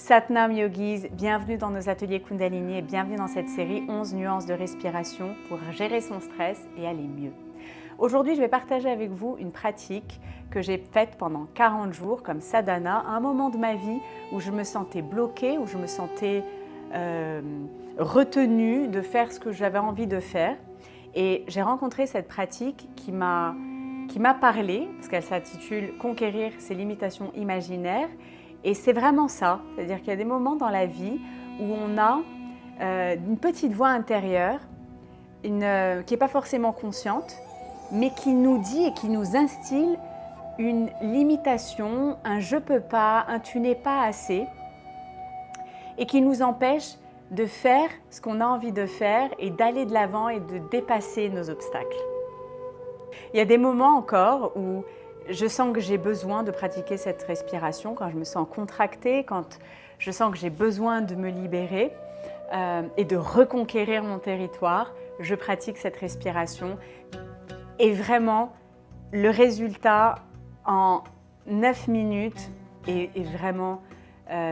Satnam Yogis, bienvenue dans nos ateliers Kundalini et bienvenue dans cette série 11 nuances de respiration pour gérer son stress et aller mieux. Aujourd'hui, je vais partager avec vous une pratique que j'ai faite pendant 40 jours comme sadhana, à un moment de ma vie où je me sentais bloquée, où je me sentais retenue de faire ce que j'avais envie de faire. Et j'ai rencontré cette pratique qui m'a parlé, parce qu'elle s'intitule « Conquérir ses limitations imaginaires ». Et c'est vraiment ça, c'est-à-dire qu'il y a des moments dans la vie où on a une petite voix intérieure qui n'est pas forcément consciente, mais qui nous dit et qui nous instille une limitation, un « je peux pas », un « tu n'es pas assez », et qui nous empêche de faire ce qu'on a envie de faire et d'aller de l'avant et de dépasser nos obstacles. Il y a des moments encore où je sens que j'ai besoin de pratiquer cette respiration, quand je me sens contractée, quand je sens que j'ai besoin de me libérer et de reconquérir mon territoire, je pratique cette respiration. Et vraiment, le résultat en 9 minutes est vraiment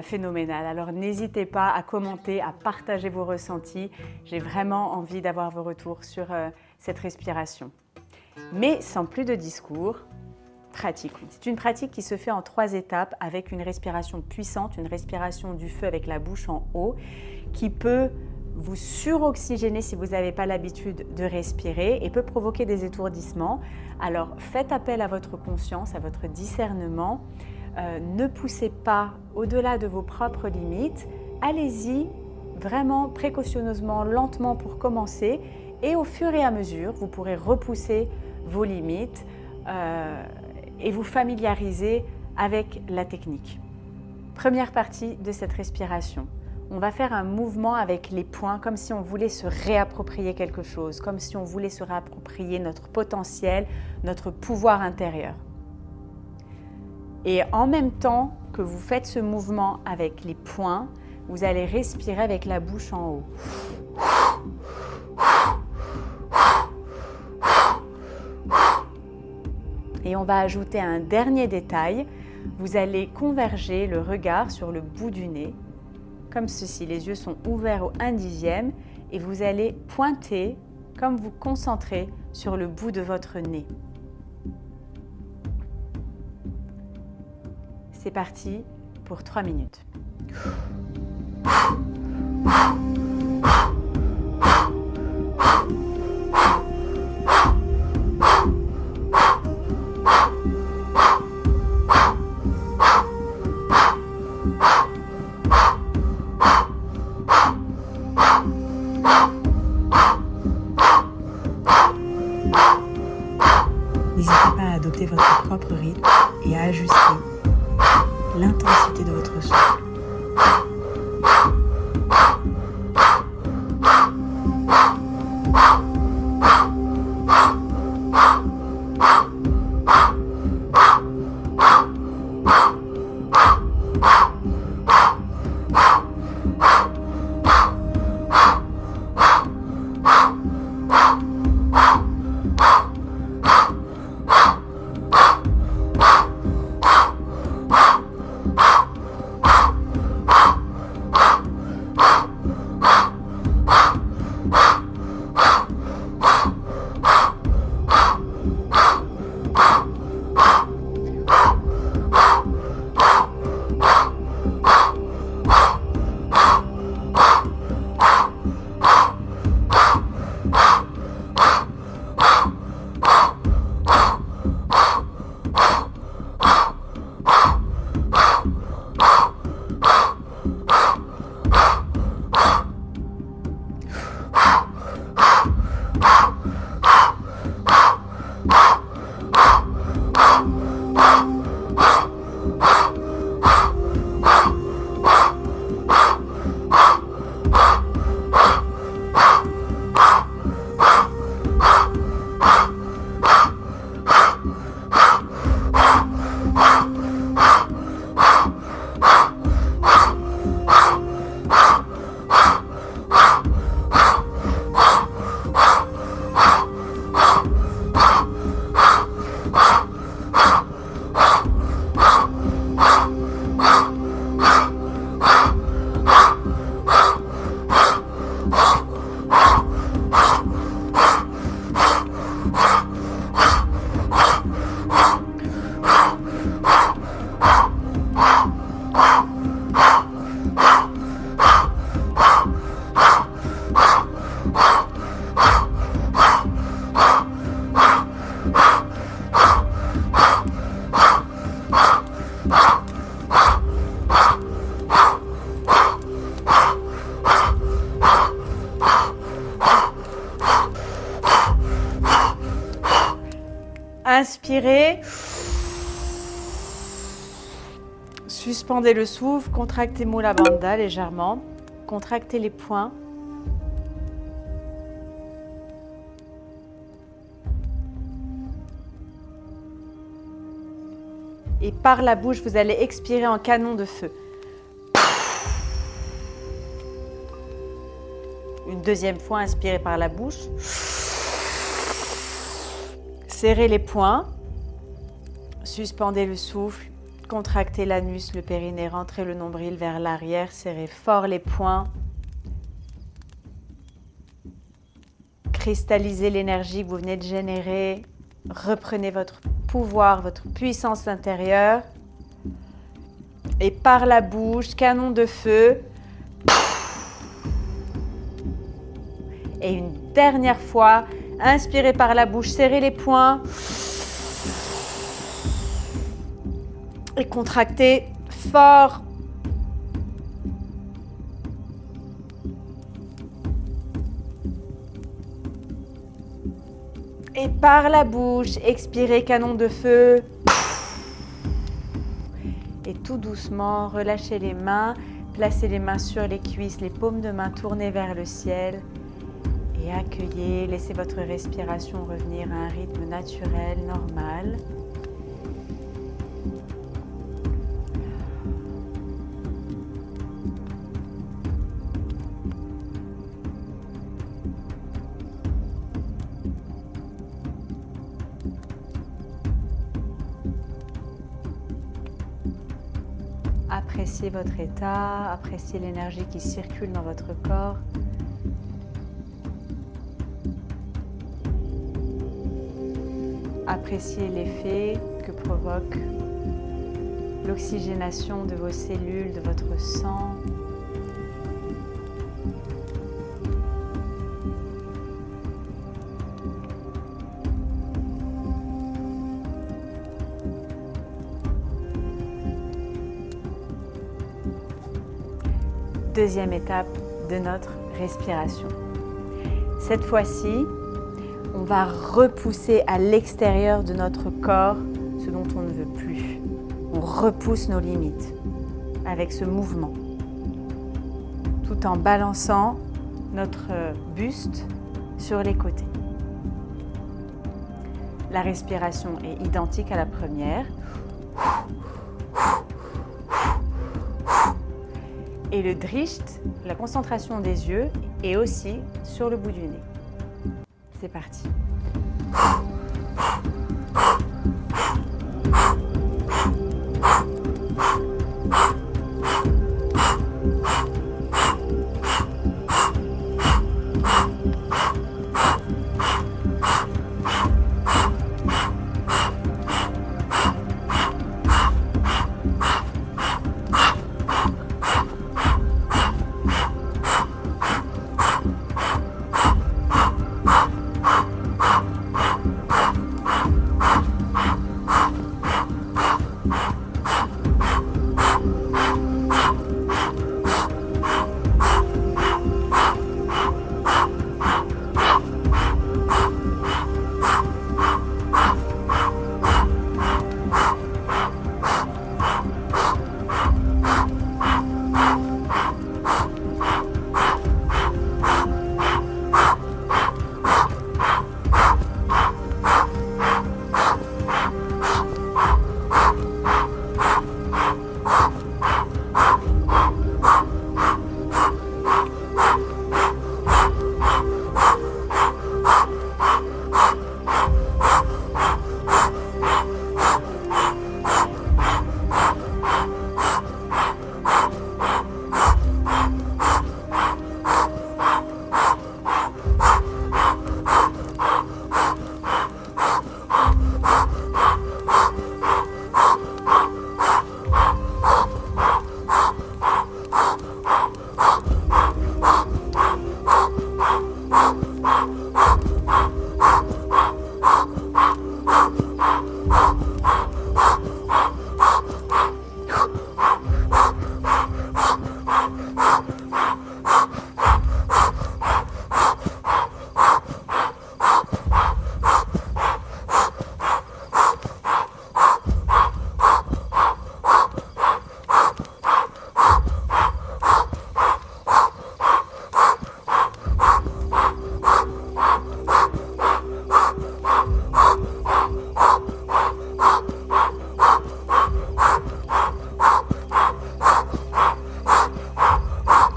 phénoménal. Alors n'hésitez pas à commenter, à partager vos ressentis. J'ai vraiment envie d'avoir vos retours sur cette respiration. Mais sans plus de discours, pratiquons. C'est une pratique qui se fait en 3 étapes avec une respiration puissante, une respiration du feu avec la bouche en haut, qui peut vous suroxygéner si vous n'avez pas l'habitude de respirer et peut provoquer des étourdissements. Alors faites appel à votre conscience, à votre discernement. Ne poussez pas au-delà de vos propres limites. Allez-y vraiment précautionneusement, lentement pour commencer. Et au fur et à mesure, vous pourrez repousser vos limites et vous familiariser avec la technique. Première partie de cette respiration. On va faire un mouvement avec les poings comme si on voulait se réapproprier quelque chose, comme si on voulait se réapproprier notre potentiel, notre pouvoir intérieur. Et en même temps que vous faites ce mouvement avec les poings, vous allez respirer avec la bouche en haut. Et on va ajouter un dernier détail. Vous allez converger le regard sur le bout du nez, comme ceci. Les yeux sont ouverts au 1/10 et vous allez pointer, comme vous concentrez sur le bout de votre nez. C'est parti pour 3 minutes. N'hésitez pas à adopter votre propre rythme et à ajuster l'intensité de votre souffle. Inspirez. Suspendez le souffle, contractez Mula Bandha légèrement. Contractez les poings. Et par la bouche, vous allez expirer en canon de feu. Une deuxième fois, inspirez par la bouche. Serrez les poings. Suspendez le souffle. Contractez l'anus, le périnée, rentrez le nombril vers l'arrière. Serrez fort les poings. Cristallisez l'énergie que vous venez de générer. Reprenez votre pouvoir, votre puissance intérieure. Et par la bouche, canon de feu. Et une dernière fois, inspirez par la bouche, serrez les poings. Et contractez fort. Et par la bouche, expirez, canon de feu. Et tout doucement, relâchez les mains, placez les mains sur les cuisses, les paumes de main tournées vers le ciel. Et accueillez, laissez votre respiration revenir à un rythme naturel, normal. Appréciez votre état, appréciez l'énergie qui circule dans votre corps. Appréciez l'effet que provoque l'oxygénation de vos cellules, de votre sang. Deuxième étape de notre respiration. Cette fois-ci, on va repousser à l'extérieur de notre corps ce dont on ne veut plus. On repousse nos limites avec ce mouvement, tout en balançant notre buste sur les côtés. La respiration est identique à la première. Et le drisht, la concentration des yeux, est aussi sur le bout du nez. C'est parti.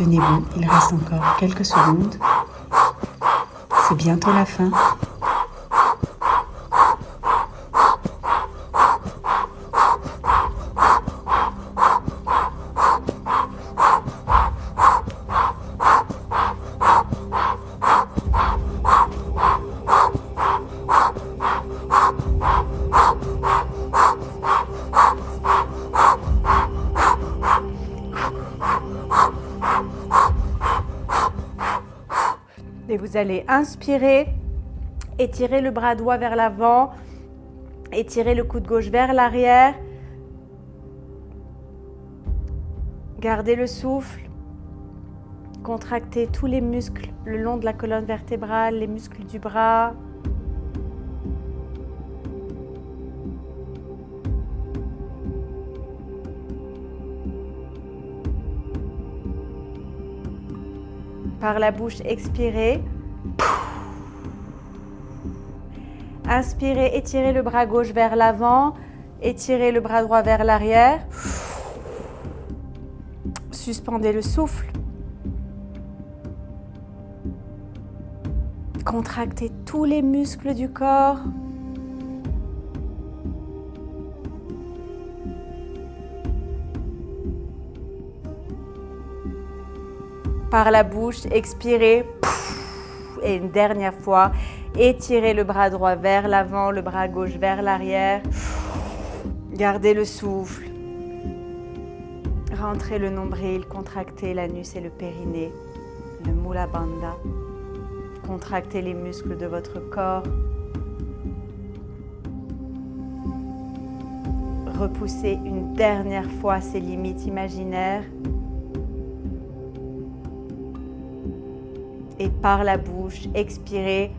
Tenez bon, il reste encore quelques secondes. C'est bientôt la fin. Et vous allez inspirer, étirer le bras droit vers l'avant, étirer le coude gauche vers l'arrière. Gardez le souffle. Contractez tous les muscles le long de la colonne vertébrale, les muscles du bras. Par la bouche, expirez. Inspirez, étirez le bras gauche vers l'avant, étirez le bras droit vers l'arrière. Suspendez le souffle. Contractez tous les muscles du corps. Par la bouche, expirez. Et une dernière fois, étirez le bras droit vers l'avant, le bras gauche vers l'arrière. Gardez le souffle. Rentrez le nombril, contractez l'anus et le périnée, le Mula Bandha. Contractez les muscles de votre corps. Repoussez une dernière fois ces limites imaginaires. Et par la bouche, expirez.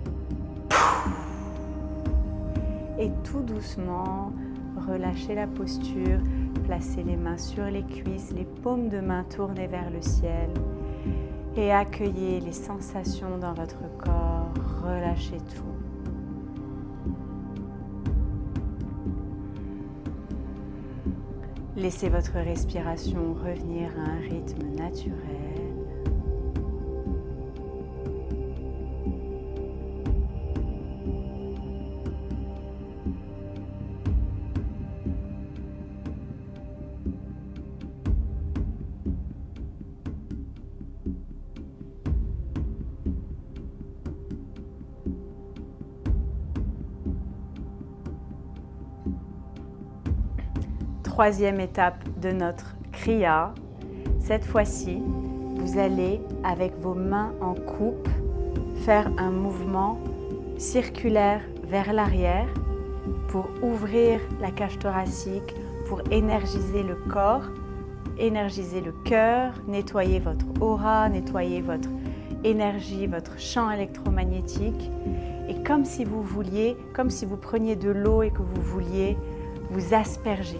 Et tout doucement, relâchez la posture. Placez les mains sur les cuisses, les paumes de main tournées vers le ciel. Et accueillez les sensations dans votre corps. Relâchez tout. Laissez votre respiration revenir à un rythme naturel. Troisième étape de notre Kriya. Cette fois-ci, vous allez, avec vos mains en coupe, faire un mouvement circulaire vers l'arrière pour ouvrir la cage thoracique, pour énergiser le corps, énergiser le cœur, nettoyer votre aura, nettoyer votre énergie, votre champ électromagnétique. Et comme si vous vouliez, comme si vous preniez de l'eau et que vous vouliez vous asperger.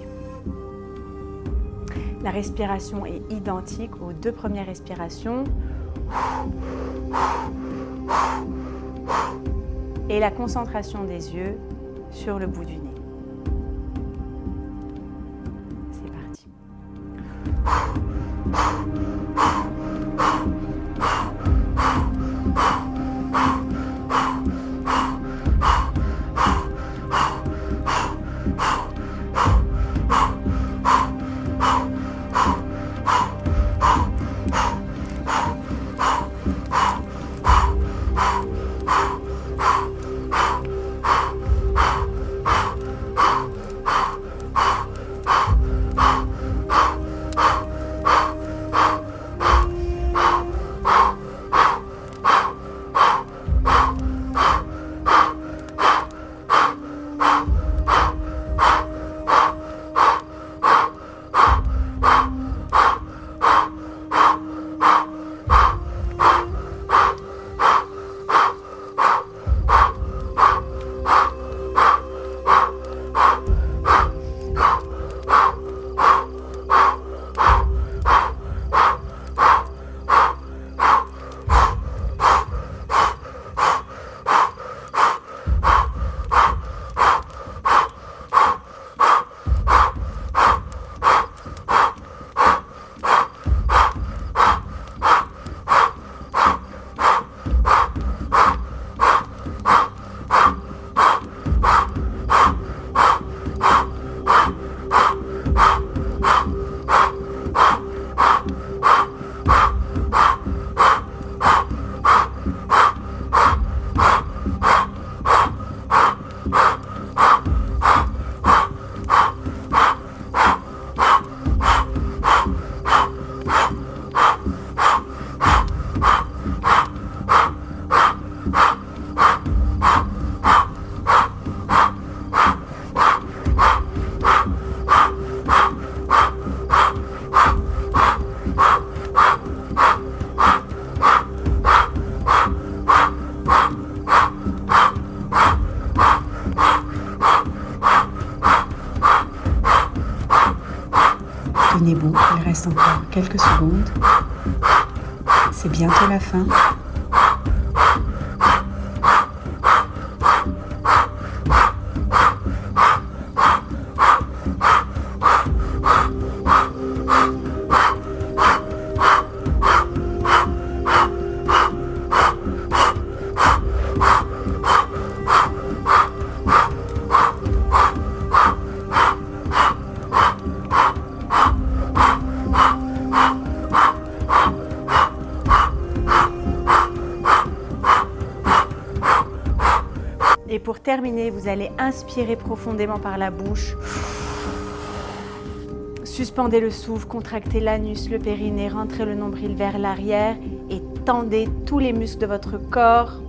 La respiration est identique aux deux premières respirations. Et la concentration des yeux sur le bout du nez. C'est parti. Tenez-vous, il reste encore quelques secondes. C'est bientôt la fin. Et pour terminer, vous allez inspirer profondément par la bouche. Suspendez le souffle, contractez l'anus, le périnée, rentrez le nombril vers l'arrière et tendez tous les muscles de votre corps,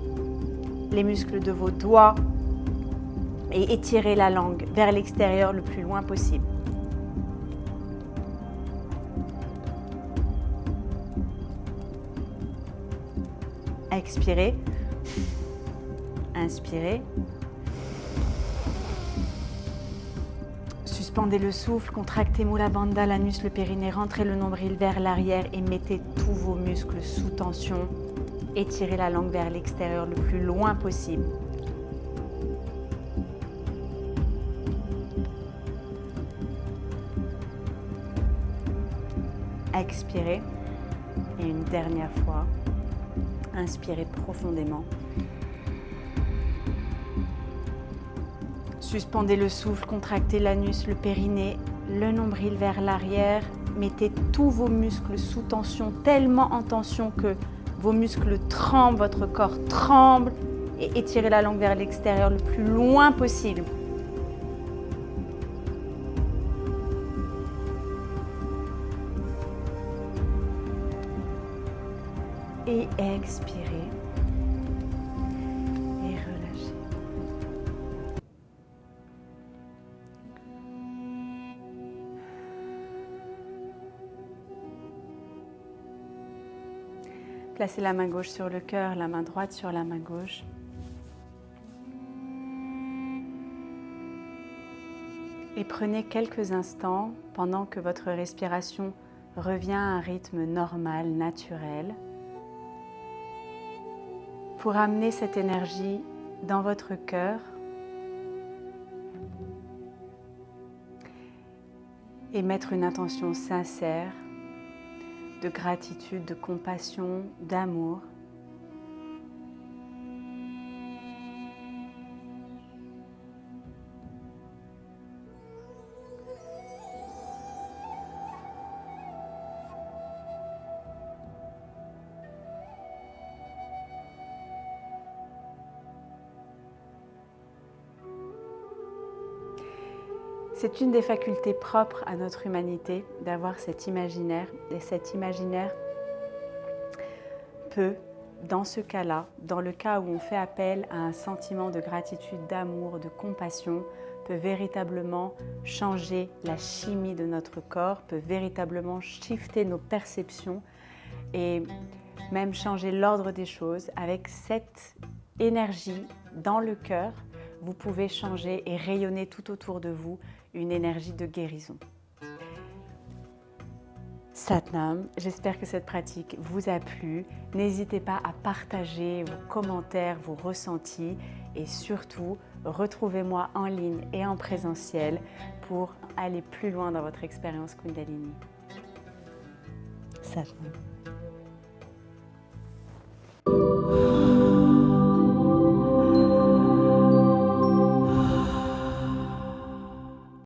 les muscles de vos doigts et étirez la langue vers l'extérieur le plus loin possible. Expirez. Inspirez. Suspendez le souffle, contractez Mula Bandha, l'anus, le périnée, rentrez le nombril vers l'arrière et mettez tous vos muscles sous tension. Étirez la langue vers l'extérieur le plus loin possible. Expirez. Et une dernière fois, inspirez profondément. Suspendez le souffle, contractez l'anus, le périnée, le nombril vers l'arrière. Mettez tous vos muscles sous tension, tellement en tension que vos muscles tremblent, votre corps tremble. Et étirez la langue vers l'extérieur le plus loin possible. Et expirez. Et relâchez. Placez la main gauche sur le cœur, la main droite sur la main gauche. Et prenez quelques instants pendant que votre respiration revient à un rythme normal, naturel, pour amener cette énergie dans votre cœur et mettre une intention sincère de gratitude, de compassion, d'amour. C'est une des facultés propres à notre humanité d'avoir cet imaginaire. Et cet imaginaire peut, dans ce cas-là, dans le cas où on fait appel à un sentiment de gratitude, d'amour, de compassion, peut véritablement changer la chimie de notre corps, peut véritablement shifter nos perceptions et même changer l'ordre des choses. Avec cette énergie dans le cœur, vous pouvez changer et rayonner tout autour de vous une énergie de guérison. Satnam, j'espère que cette pratique vous a plu. N'hésitez pas à partager vos commentaires, vos ressentis et surtout, retrouvez-moi en ligne et en présentiel pour aller plus loin dans votre expérience Kundalini. Satnam.